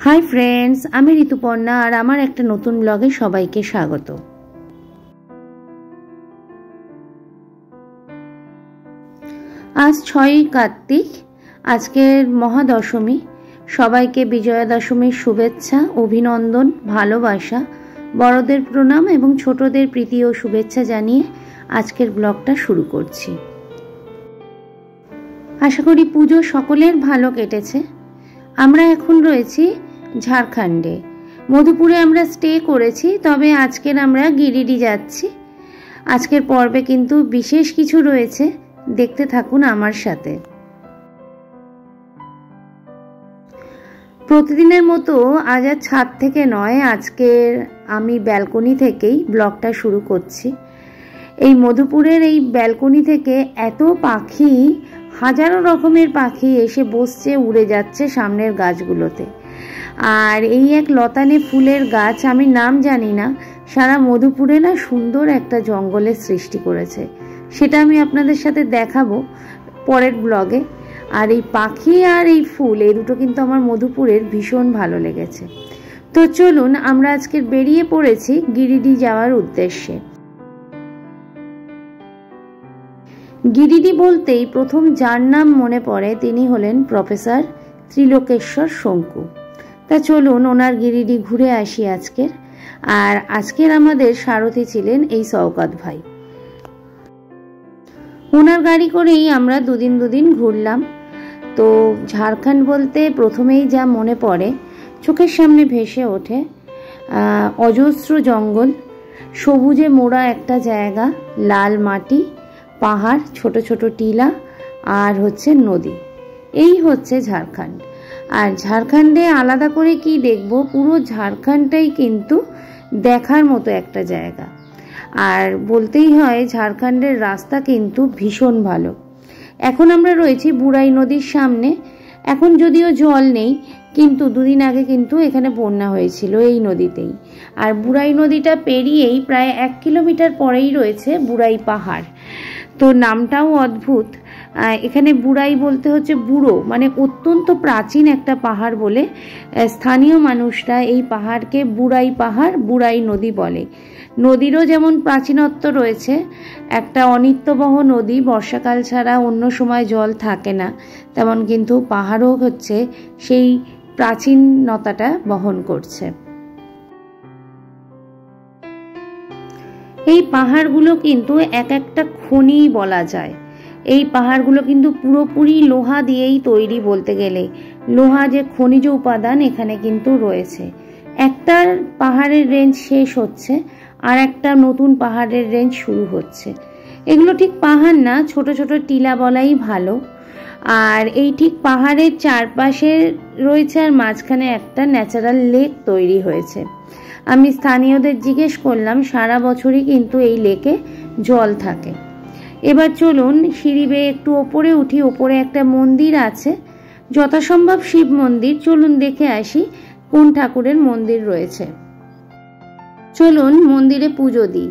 Hi friends, आमी ऋतुपर्णा और आमार एक नतून ब्लगे सबाइके स्वागत। आज 6 कार्तिक, आजकेर महादशमी। सबाइके विजया दशमीर शुभेच्छा, अभिनंदन, भालोबासा, बड़ोदेर प्रणाम एवं छोटोदेर प्रीति और शुभेच्छा जानिए आजकेर ब्लगटा शुरू करछि। आशा करी पुजो सकलेर भालो केटेছে। আমরা এখন রয়েছি ঝাড়খণ্ডে, মধুপুরে আমরা স্টে করেছি, তবে আজকের আমরা গিরিডি যাচ্ছি। আজকের পর্বে কিন্তু বিশেষ কিছু রয়েছে, দেখতে থাকুন আমার সাথে। প্রতিদিনের মতো আজ আর ছাদ থেকে নয়, আজকের আমি ব্যালকনি থেকেই ব্লগটা শুরু করছি। এই মধুপুরের এই ব্যালকনি থেকে এত পাখি, হাজারো রকমের পাখি এসে বসছে, উড়ে যাচ্ছে সামনের গাছগুলোতে। আর এই এক লতানে ফুলের গাছ, আমি নাম জানি না, সারা মধুপুরে না সুন্দর একটা জঙ্গলের সৃষ্টি করেছে। সেটা আমি আপনাদের সাথে দেখাবো পরের ব্লগে। আর এই পাখি আর এই ফুল, এই দুটো কিন্তু আমার মধুপুরের ভীষণ ভালো লেগেছে। তো চলুন, আমরা আজকে বেরিয়ে পড়েছি গিরিডি যাওয়ার উদ্দেশ্যে। গিরিডি বলতেই প্রথম যার নাম মনে পড়ে তিনি হলেন প্রফেসর ত্রিলোকেশ্বর শঙ্কু। তা চলুন ওনার গিরিডি ঘুরে আসি আজকের। আর আজকের আমাদের সারথি ছিলেন এই শওকত ভাই। ওনার গাড়ি করেই আমরা দুদিন ঘুরলাম। তো ঝাড়খণ্ড বলতে প্রথমেই যা মনে পড়ে, চোখের সামনে ভেসে ওঠে অজস্র জঙ্গল, সবুজে মোড়া একটা জায়গা, লাল মাটি, পাহাড়, ছোট ছোট টিলা আর হচ্ছে নদী। এই হচ্ছে ঝাড়খণ্ড। আর ঝাড়খণ্ডে আলাদা করে কি দেখব, পুরো ঝাড়খণ্ডটাই কিন্তু দেখার মতো একটা জায়গা। আর বলতেই হয় ঝাড়খণ্ডের রাস্তা কিন্তু ভীষণ ভালো। এখন আমরা রয়েছি বুড়াই নদীর সামনে। এখন যদিও জল নেই, কিন্তু দুদিন আগে কিন্তু এখানে বন্যা হয়েছিল এই নদীতেই। আর বুড়াই নদীটা পেরিয়েই প্রায় 1 কিলোমিটার পরেই রয়েছে বুড়াই পাহাড়। তো নামটাও অদ্ভুত। এখানে বুড়াই বলতে হচ্ছে বুড়ো, মানে অত্যন্ত প্রাচীন একটা পাহাড় বলে স্থানীয় মানুষরা এই পাহাড়কে বুড়াই পাহাড়, বুড়াই নদী বলে। নদীরও যেমন প্রাচীনত্ব রয়েছে, একটা অনিত্যবহ নদী, বর্ষাকাল ছাড়া অন্য সময় জল থাকে না, তেমন কিন্তু পাহাড়ও হচ্ছে সেই প্রাচীনতাটা বহন করছে। এই পাহাড়গুলো কিন্তু এক একটা খনি বলা যায়। এই পাহাড়গুলো কিন্তু পুরোপুরি লোহা দিয়েই তৈরি বলতে গেলে। লোহা যে খনিজ উপাদান এখানে কিন্তু রয়েছে। একটা পাহাড়ের রেঞ্জ শেষ হচ্ছে, আর একটা নতুন পাহাড়ের রেঞ্জ শুরু হচ্ছে। এগুলো ঠিক পাহাড় না, ছোট ছোট টিলা বলাই ভালো। আর এই ঠিক পাহাড়ের চারপাশে রয়েছে, আর মাঝখানে একটা ন্যাচারাল লেক তৈরি হয়েছে। আমি স্থানীয়দের জিজ্ঞেস করলাম, সারা বছরই কিন্তু এই লেকে জল থাকে। এবার চলুন সিঁড়ি বেয়ে একটু ওপরে উঠি। ওপরে একটা মন্দির আছে, যথাসম্ভব শিব মন্দির। চলুন দেখে আসি কোন ঠাকুরের মন্দির রয়েছে। চলুন মন্দিরে পুজো দিই।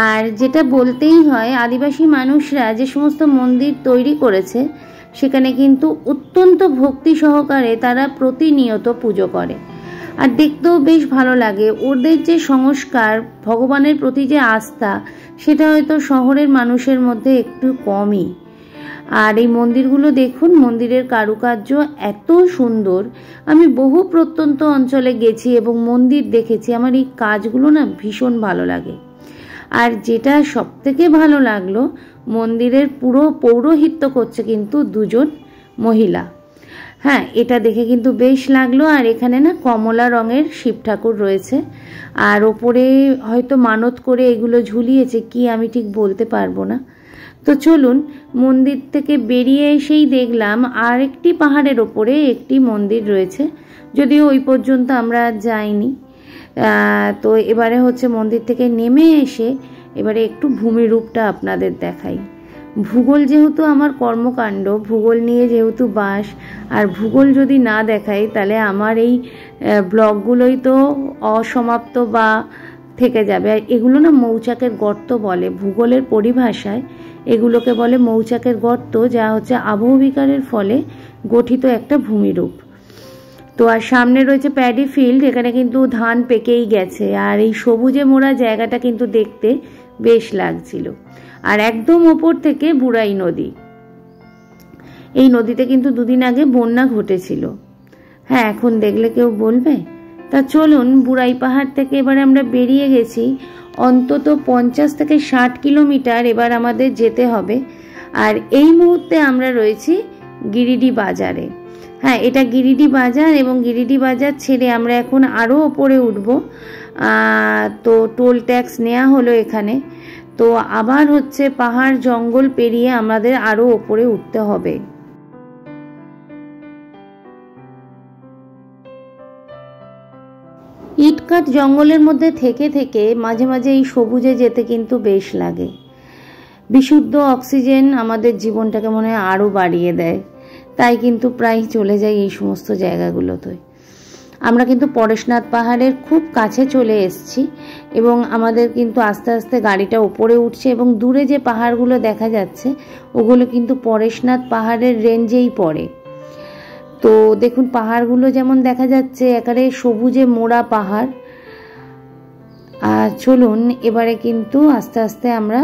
আর যেটা বলতেই হয়, আদিবাসী মানুষরা যে সমস্ত মন্দির তৈরি করেছে সেখানে কিন্তু অত্যন্ত ভক্তি সহকারে তারা প্রতিনিয়ত পুজো করে। আর দেখতেও বেশ ভালো লাগে। ওদের যে সংস্কার, ভগবানের প্রতি যে আস্থা, সেটা হয়তো শহরের মানুষের মধ্যে একটু কমই। আর এই মন্দিরগুলো দেখুন, মন্দিরের কারুকার্য এত সুন্দর। আমি বহু প্রত্যন্ত অঞ্চলে গেছি এবং মন্দির দেখেছি, আমার এই কাজগুলো না ভীষণ ভালো লাগে। আর যেটা সবথেকে ভালো লাগলো, মন্দিরের পুরো পৌরোহিত্য করছে কিন্তু 2জন মহিলা। হ্যাঁ, এটা দেখে কিন্তু বেশ লাগলো। আর এখানে না কমলা রঙের শিব ঠাকুর রয়েছে, আর ওপরে হয়তো মানত করে এগুলো ঝুলিয়েছে, কি আমি ঠিক বলতে পারবো না। তো চলুন, মন্দির থেকে বেরিয়ে এসেই দেখলাম আর একটি পাহাড়ের ওপরে একটি মন্দির রয়েছে, যদিও ওই পর্যন্ত আমরা যাইনি। তো এবারে হচ্ছে মন্দির থেকে নেমে এসে এবারে একটু ভূমিরূপটা আপনাদের দেখাই। ভূগোল যেহেতু আমার কর্মকাণ্ড, ভূগোল নিয়ে যেহেতু বাস, আর ভূগোল যদি না দেখাই তাহলে আমার এই ব্লগগুলোই তো অসমাপ্ত বা থেকে যাবে। আর এগুলো না মৌচাকের গর্ত বলে, ভূগোলের পরিভাষায় এগুলোকে বলে মৌচাকের গর্ত, যা হচ্ছে আবহবিকারের ফলে গঠিত একটা ভূমিরূপ। তো আর সামনে রয়েছে প্যাডি ফিল্ড, এখানে কিন্তু ধান পেকেই গেছে, আর এই সবুজে মোড়া জায়গাটা কিন্তু দেখতে বেশ লাগছিল। আর একদম ওপর থেকে বুড়াই নদী, এই নদীতে কিন্তু দুদিন আগে বন্যা ঘটেছিল। হ্যাঁ, এখন দেখলে কেউ বলবে? তা চলুন, বুড়াই পাহাড় থেকে এবারে আমরা বেরিয়ে গেছি, অন্তত 50 থেকে 60 কিলোমিটার এবার আমাদের যেতে হবে। আর এই মুহূর্তে আমরা রয়েছি গিরিডি বাজারে। হ্যাঁ, এটা গিরিডি বাজার, এবং গিরিডি বাজার ছেড়ে আমরা এখন আরও ওপরে উঠব। তো টোল ট্যাক্স নেওয়া হলো এখানে, তো আবার হচ্ছে পাহাড় জঙ্গল পেরিয়ে আমাদের আরও ওপরে উঠতে হবে। ইটকাট জঙ্গলের মধ্যে থেকে থেকে মাঝে মাঝে এই সবুজে যেতে কিন্তু বেশ লাগে। বিশুদ্ধ অক্সিজেন আমাদের জীবনটাকে মনে হয় আরও বাড়িয়ে দেয়, তাই কিন্তু প্রায় চলে যাই এই সমস্ত জায়গাগুলোতে। আমরা কিন্তু পরেশনাথ পাহাড়ের খুব কাছে চলে এসেছি, এবং আমাদের কিন্তু আস্তে আস্তে গাড়িটা উপরে উঠছে, এবং দূরে যে পাহাড়গুলো দেখা যাচ্ছে ওগুলো কিন্তু পরেশনাথ পাহাড়ের রেঞ্জেই পড়ে। তো দেখুন, পাহাড়গুলো যেমন দেখা যাচ্ছে একেবারে সবুজে মোড়া পাহাড়। আর চলুন, এবারে কিন্তু আস্তে আস্তে আমরা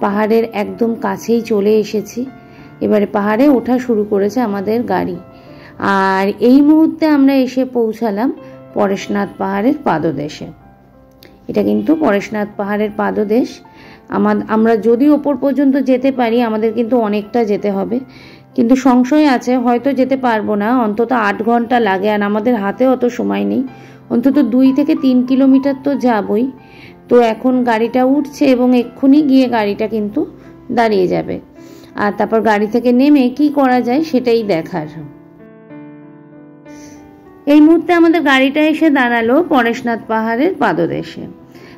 পাহাড়ের একদম কাছেই চলে এসেছি। এবারে পাহাড়ে ওঠা শুরু করেছে আমাদের গাড়ি, আর এই মুহূর্তে আমরা এসে পৌঁছালাম পরেশনাথ পাহাড়ের পাদদেশে। এটা কিন্তু পরেশনাথ পাহাড়ের পাদদেশ। আমরা যদি ওপর পর্যন্ত যেতে পারি, আমাদের কিন্তু অনেকটা যেতে হবে, কিন্তু সংশয় আছে হয়তো যেতে পারবো না, অন্তত 8 ঘন্টা লাগে, আর আমাদের হাতে অত সময় নেই, অন্তত 2 থেকে 3 কিলোমিটার তো যাবই। তো এখন গাড়িটা উঠছে, এবং এক্ষুনি গিয়ে গাড়িটা কিন্তু দাঁড়িয়ে যাবে, আর তারপর গাড়ি থেকে নেমে কি করা যায় সেটাই দেখার। এই মুহূর্তে আমাদের গাড়িটা এসে দাঁড়ালো পরেশনাথ পাহাড়ের পাদদেশে।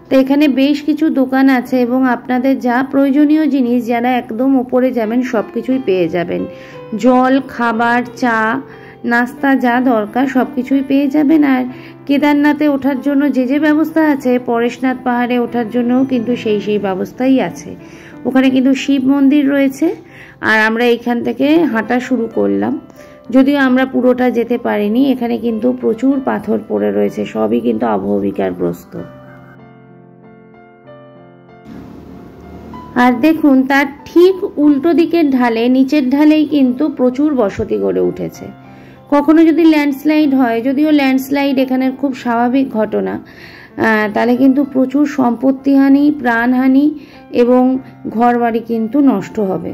তো এখানে বেশ কিছু দোকান আছে, এবং আপনাদের যা প্রয়োজনীয় জিনিস যারা একদম ওপরে যাবেন সব কিছুই পেয়ে যাবেন। জল, খাবার, চা, নাস্তা যা দরকার সব কিছুই পেয়ে যাবেন। আর কেদারনাথে ওঠার জন্য যে যে ব্যবস্থা আছে, পরেশনাথ পাহাড়ে ওঠার জন্যও কিন্তু সেই ব্যবস্থাই আছে। ওখানে কিন্তু শিব মন্দির রয়েছে, আর আমরা এখান থেকে হাঁটা শুরু করলাম, যদিও আমরা পুরোটা যেতে পারিনি। এখানে কিন্তু প্রচুর পাথর পড়ে রয়েছে, সবই কিন্তু অববিকারগ্রস্ত। আর দেখুন, তার ঠিক উল্টো দিকের ঢালে, নিচের ঢালেই কিন্তু প্রচুর বসতি গড়ে উঠেছে। কখনো যদি ল্যান্ডস্লাইড হয়, যদিও ল্যান্ডস্লাইড এখানের খুব স্বাভাবিক ঘটনা, তাহলে কিন্তু প্রচুর সম্পত্তিহানি, প্রাণহানি এবং ঘরবাড়ি কিন্তু নষ্ট হবে।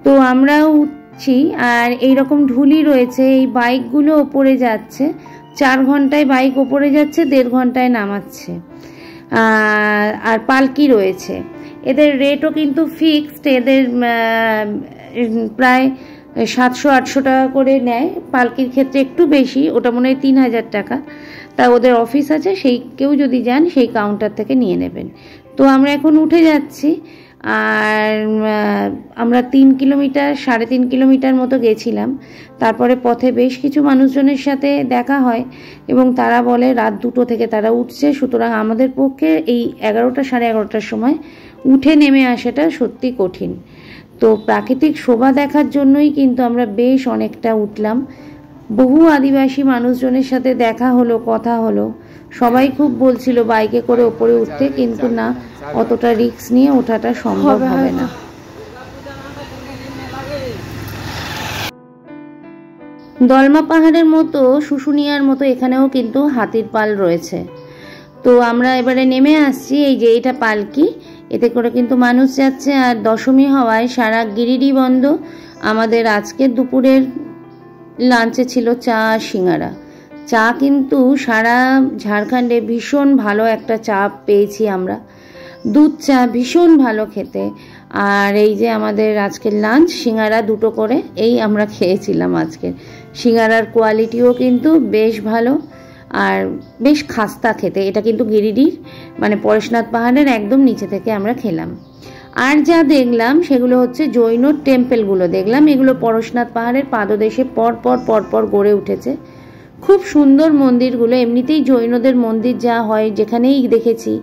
তো আমরাও উঠছি, আর এইরকম ঢুলি রয়েছে, এই বাইকগুলো ওপরে যাচ্ছে, 4 ঘন্টায় বাইক ওপরে যাচ্ছে, 1.5 ঘন্টায় নামাচ্ছে। আর পালকি রয়েছে, এদের রেটও কিন্তু ফিক্সড, এদের প্রায় 700-800 টাকা করে নেয়। পালকির ক্ষেত্রে একটু বেশি, ওটা মনে হয় 3000 টাকা। তা ওদের অফিস আছে, সেই কেউ যদি যান সেই কাউন্টার থেকে নিয়ে নেবেন। তো আমরা এখন উঠে যাচ্ছি, আর আমরা 3 কিলোমিটার 3.5 কিলোমিটার মতো গেছিলাম। তারপরে পথে বেশ কিছু মানুষজনের সাথে দেখা হয়, এবং তারা বলে রাত 2টো থেকে তারা উঠছে, সুতরাং আমাদের পক্ষে এই 11টা 11:30টার সময় উঠে নেমে আসাটা সত্যি কঠিন। তো প্রাকৃতিক শোভা দেখার জন্যই কিন্তু আমরা বেশ অনেকটা উঠলাম। বহু আদিবাসী মানুষজনের সাথে দেখা হলো, কথা হলো, সবাই খুব বলছিল বাইকে করে ওপরে উঠতে, কিন্তু না, অতটা রিস্ক নিয়ে ওঠাটা সম্ভব হবে না। দলমা পাহাড়ের মতো, শুশুনিয়ার মতো এখানেও কিন্তু হাতির পাল রয়েছে। তো আমরা এবারে নেমে আসছি, এই যে এটা পালকি, এতে করে কিন্তু মানুষ যাচ্ছে। আর দশমী হওয়ায় সারা গিরিডি বন্ধ। আমাদের আজকের দুপুরের লাঞ্চে ছিল চা, সিঙ্গারা। চা কিন্তু সারা ঝাড়খণ্ডে ভীষণ ভালো একটা চা পেয়েছি আমরা, দুধ চা, ভীষণ ভালো খেতে। আর এই যে আমাদের আজকের লাঞ্চ, সিঙ্গারা 2টো করে এই আমরা খেয়েছিলাম আজকে। সিঙ্গারার কোয়ালিটিও কিন্তু বেশ ভালো, আর বেশ খাস্তা খেতে। এটা কিন্তু গিরিডির মানে পরেশনাথ পাহাড়ের একদম নিচে থেকে আমরা খেলাম। আর যা দেখলাম সেগুলো হচ্ছে জৈন টেম্পেলগুলো দেখলাম। এগুলো পরেশনাথ পাহাড়ের পাদদেশে পরপর গড়ে উঠেছে। খুব সুন্দর মন্দিরগুলো, এমনিতেই জৈনদের মন্দির যা হয় যেখানেই দেখেছি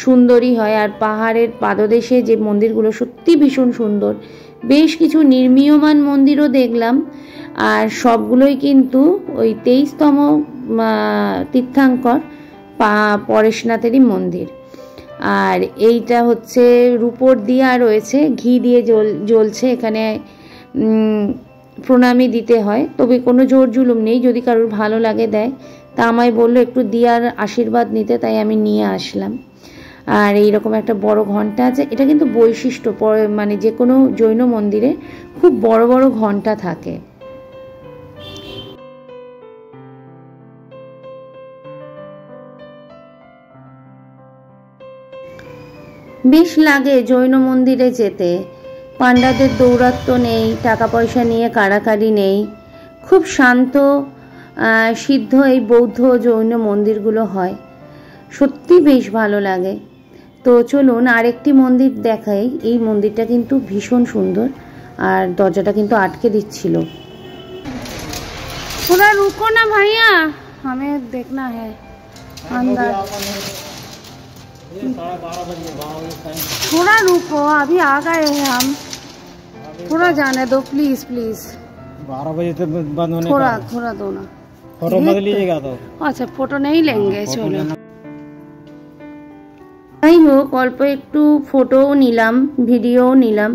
সুন্দরই হয়। আর পাহাড়ের পাদদেশে যে মন্দিরগুলো সত্যি ভীষণ সুন্দর। বেশ কিছু নির্মীয়মান মন্দিরও দেখলাম, আর সবগুলোই কিন্তু ওই 23তম তীর্থঙ্কর পরেশনাথেরই মন্দির। আর এইটা হচ্ছে রূপোর দিয়া রয়েছে, ঘি দিয়ে জ্বলছে। এখানে প্রণামী দিতে হয়, তবে কোনো জোর জুলুম নেই, যদি কারোর ভালো লাগে দেয়। তা আমায় বললো একটু দিয়ার আশীর্বাদ নিতে, তাই আমি নিয়ে আসলাম। আর এইরকম একটা বড় ঘন্টা আছে, এটা কিন্তু বৈশিষ্ট্য, মানে যে কোনো জৈন মন্দিরে খুব বড় বড় ঘন্টা থাকে। বেশ লাগে জৈন মন্দিরে যেতে, পাণ্ডাদের দৌরাত্ম্য নেই, টাকা পয়সা নিয়ে কাড়াকাড়ি নেই, খুব শান্ত সিদ্ধ এই বৌদ্ধ জৈন মন্দিরগুলো হয়, সত্যি বেশ ভালো লাগে। তো চলুন আরেকটি মন্দির দেখাই। এই মন্দিরটা কিন্তু ভীষণ সুন্দর, আর দরজাটা কিন্তু আটকে দিচ্ছিল। थोड़ा रुको ना भैया, हमें देखना है अंदर। थोड़ा रुको, अभी आ गए हैं हम, थोड़ा जाने दो प्लीज प्लीज। 12 बजे तक बंद होने का। थोड़ा दो ना, फोटो मत लीजिएगा तो। अच्छा फोटो नहीं लेंगे, चलो। যাই হোক, অল্প একটু ফটোও নিলাম, ভিডিওও নিলাম।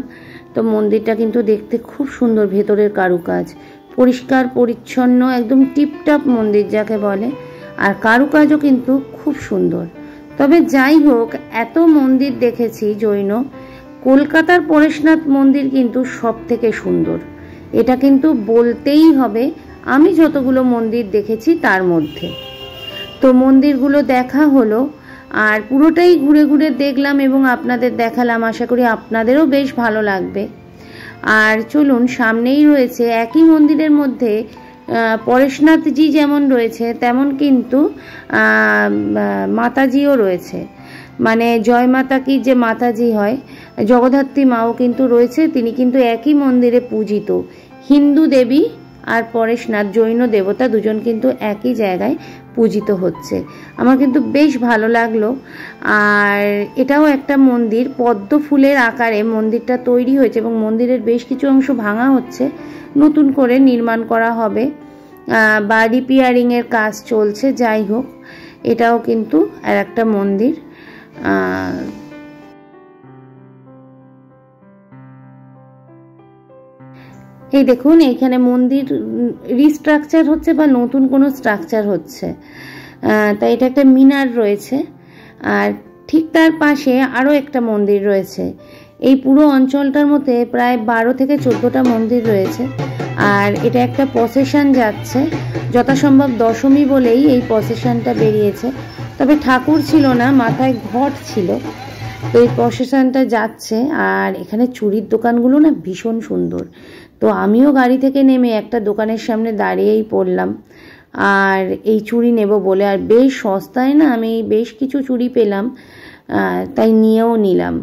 তো মন্দিরটা কিন্তু দেখতে খুব সুন্দর, ভেতরের কারুকাজ পরিষ্কার পরিচ্ছন্ন, একদম টিপটাপ মন্দির যাকে বলে, আর কারুকাজও কিন্তু খুব সুন্দর। তবে যাই হোক, এত মন্দির দেখেছি জৈন, কলকাতার পরেশনাথ মন্দির কিন্তু সব থেকে সুন্দর, এটা কিন্তু বলতেই হবে আমি যতগুলো মন্দির দেখেছি তার মধ্যে। তো মন্দিরগুলো দেখা হলো, আর পুরোটাই ঘুরে ঘুরে দেখলাম এবং আপনাদের দেখালাম। আশা করি আপনাদেরও বেশ ভালো লাগবে। আর চলুন, সামনেই রয়েছে একই মন্দিরের মধ্যে পরেশনাথজি যেমন রয়েছে তেমন কিন্তু মাতাজিও রয়েছে, মানে জয় মাতা কি যে মাতাজি হয়, জগদ্ধাত্রী মাও কিন্তু রয়েছে। তিনি কিন্তু একই মন্দিরে পূজিত, হিন্দু দেবী আর পরেশনাথ জৈন দেবতা দুজন কিন্তু একই জায়গায় পূজিত হচ্ছে। আমার কিন্তু বেশ ভালো লাগলো। আর এটাও একটা মন্দির, পদ্ম ফুলের আকারে মন্দিরটা তৈরি হয়েছে এবং মন্দিরের বেশ কিছু অংশ ভাঙা হচ্ছে, নতুন করে নির্মাণ করা হবে বা রিপেয়ারিংয়ের কাজ চলছে। যাই হোক, এটাও কিন্তু আর একটা মন্দির। এই দেখুন, এইখানে মন্দির রিস্ট্রাকচার হচ্ছে বা নতুন কোনো স্ট্রাকচার হচ্ছে, তাই এটা একটা মিনার রয়েছে। আর ঠিক তার পাশে আরও একটা মন্দির রয়েছে। এই পুরো অঞ্চলটার মধ্যে প্রায় 12 থেকে 14টা মন্দির রয়েছে। আর এটা একটা প্রসেশন যাচ্ছে, যথাসম্ভব দশমী বলেই এই প্রসেশনটা বেরিয়েছে, তবে ঠাকুর ছিল না, মাথায় ঘট ছিল। তো এই প্রসেশনটা যাচ্ছে। আর এখানে চুড়ির দোকানগুলো না ভীষণ সুন্দর। তো আমিও গাড়ি থেকে নেমে একটা দোকানের সামনে দাঁড়িয়েই পড়লাম আর এই চুড়ি নেব বলে। আর বেশ সস্তায় না, আমি বেশ কিছু চুড়ি পেলাম, তাই নিয়েও নিলাম।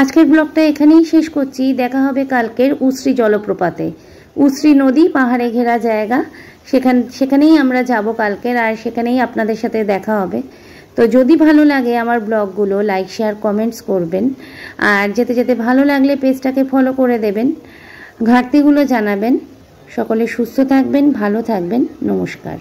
আজকের ব্লগটা এখানেই শেষ করছি। দেখা হবে কালকের উশ্রী জলপ্রপাতে। উশ্রী নদী, পাহাড়ে ঘেরা জায়গা, সেখানেই আমরা যাব কালকের, আর সেখানেই আপনাদের সাথে দেখা হবে। তো যদি ভালো লাগে আমার ব্লগগুলো লাইক শেয়ার কমেন্টস করবেন, আর যেতে যেতে ভালো লাগলে পেজটাকে ফলো করে দেবেন, ঘাটতিগুলো জানাবেন। সকলে সুস্থ থাকবেন, ভালো থাকবেন। নমস্কার।